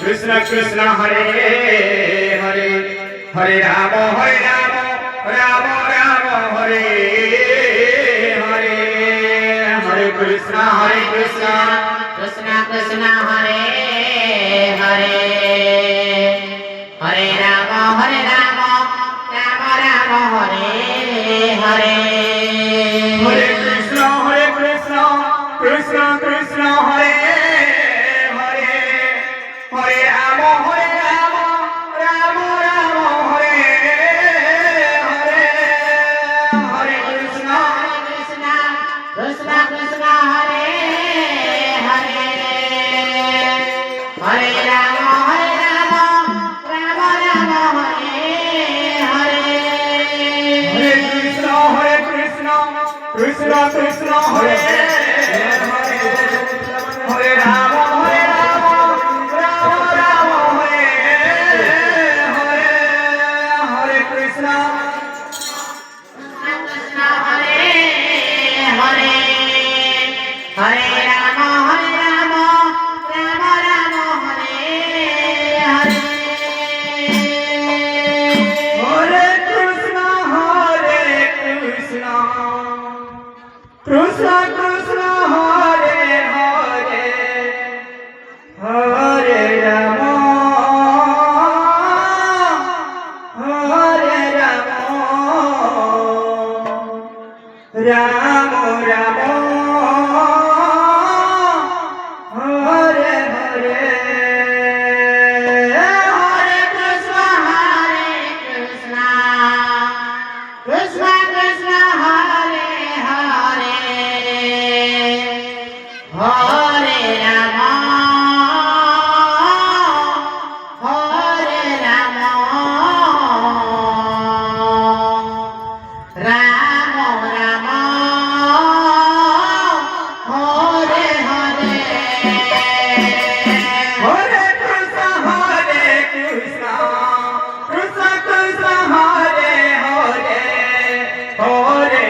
Krishna Krishna Hare Hare Hare Rama Rama Rama Hare Hare Hare Krishna Krishna Krishna Hare Hare Hare Rama Rama Rama Hare Hare Hare Krishna Krishna Krishna Hare Hare Hare Rama Rama Rama Hare Hare Hare Krishna Krishna Krishna Hare Hare Hare Rama Rama Rama Hare Hare Hare Krishna Krishna Krishna Hare Hare Rama Rama Rama Hare Hare Hare Krishna Krishna Hare Hare Hare Rama Rama Rama Hare Hare Hare Krishna Krishna Krishna Hare Hare Hare Rama Rama Rama Hare Hare Hare Krishna Krishna Krishna Hare Hare Hare Rama Rama Rama Hare Hare Hare Krishna Krishna Krishna Hare Hare Hare Rama Rama Rama Hare Hare Hare Krishna Krishna Krishna Hare Hare Hare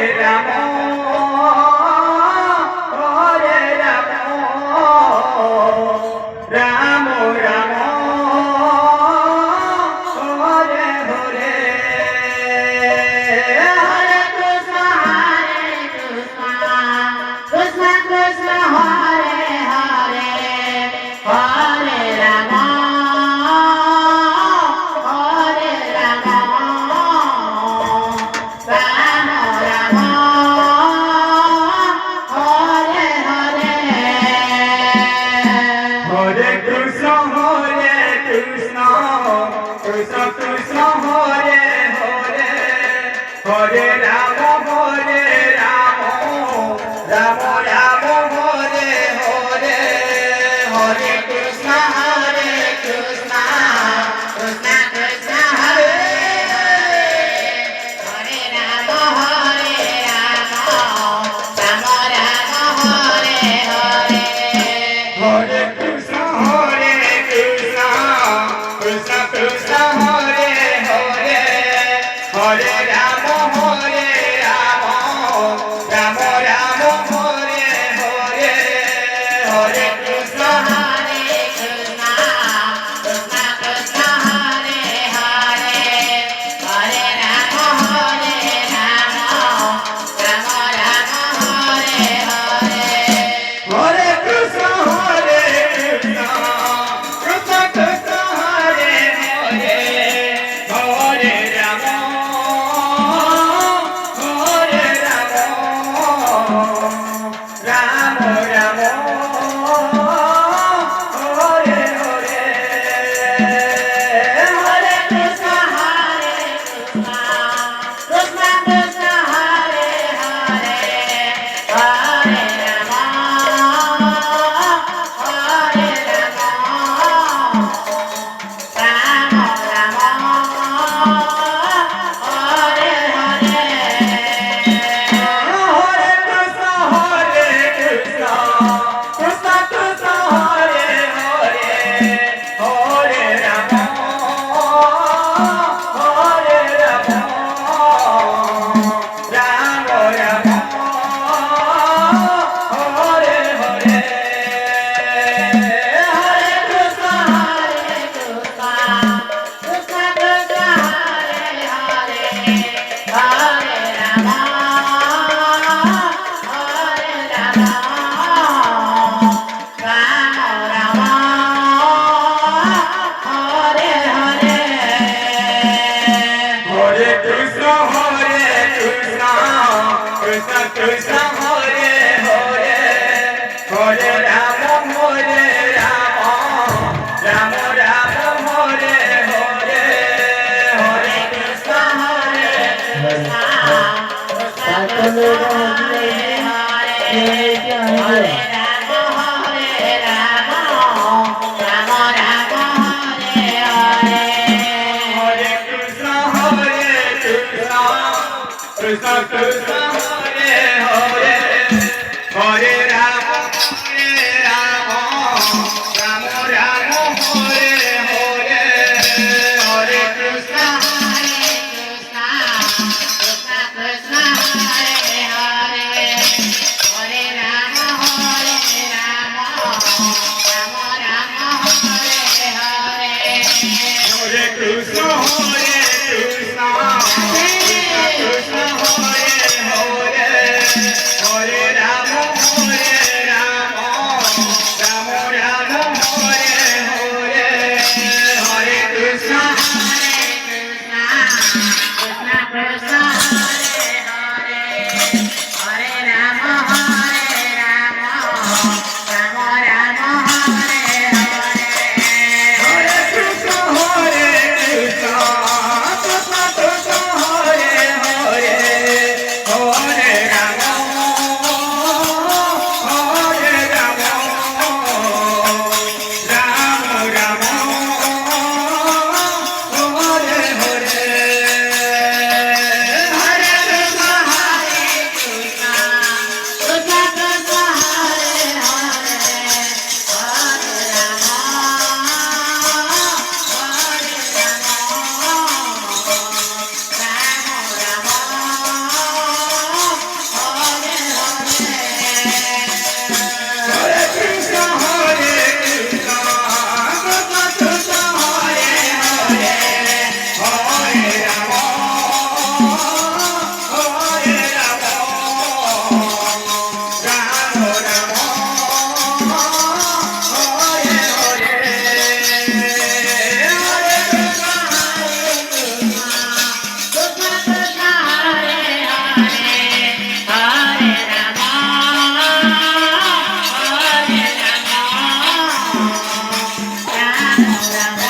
Rama Rama Rama Hare Hare Hare Krishna Krishna Krishna Hare Hare Hare Rama Rama Rama Hare Hare Hare Krishna Krishna Krishna Hare Hare Rama Rama Rama Hare Hare Hare Krishna Krishna Krishna Hare Hare Hare Rama Rama Rama Hare Hare Hare Krishna Krishna Krishna Hare Hare Hare Rama Rama Rama Hare Hare Hare Krishna Krishna Krishna Hare Hare Hare Rama Krishna Hare Hare Hare Rama Hare Rama Rama Rama Hare Hare Hare Krishna Hare Krishna Krishna Krishna Hare Hare Krishna Krishna Hare Hare Hare Rama Hare Rama Rama Rama Hare Hare Hare Krishna Hare Krishna Krishna Krishna Hare Hare Hare Rama Hare Rama Rama Rama Hare Hare Hare Krishna Hare Krishna Krishna Hare Hare Hare Rama Hare Rama Rama Rama Hare Hare Hare Krishna Hare Krishna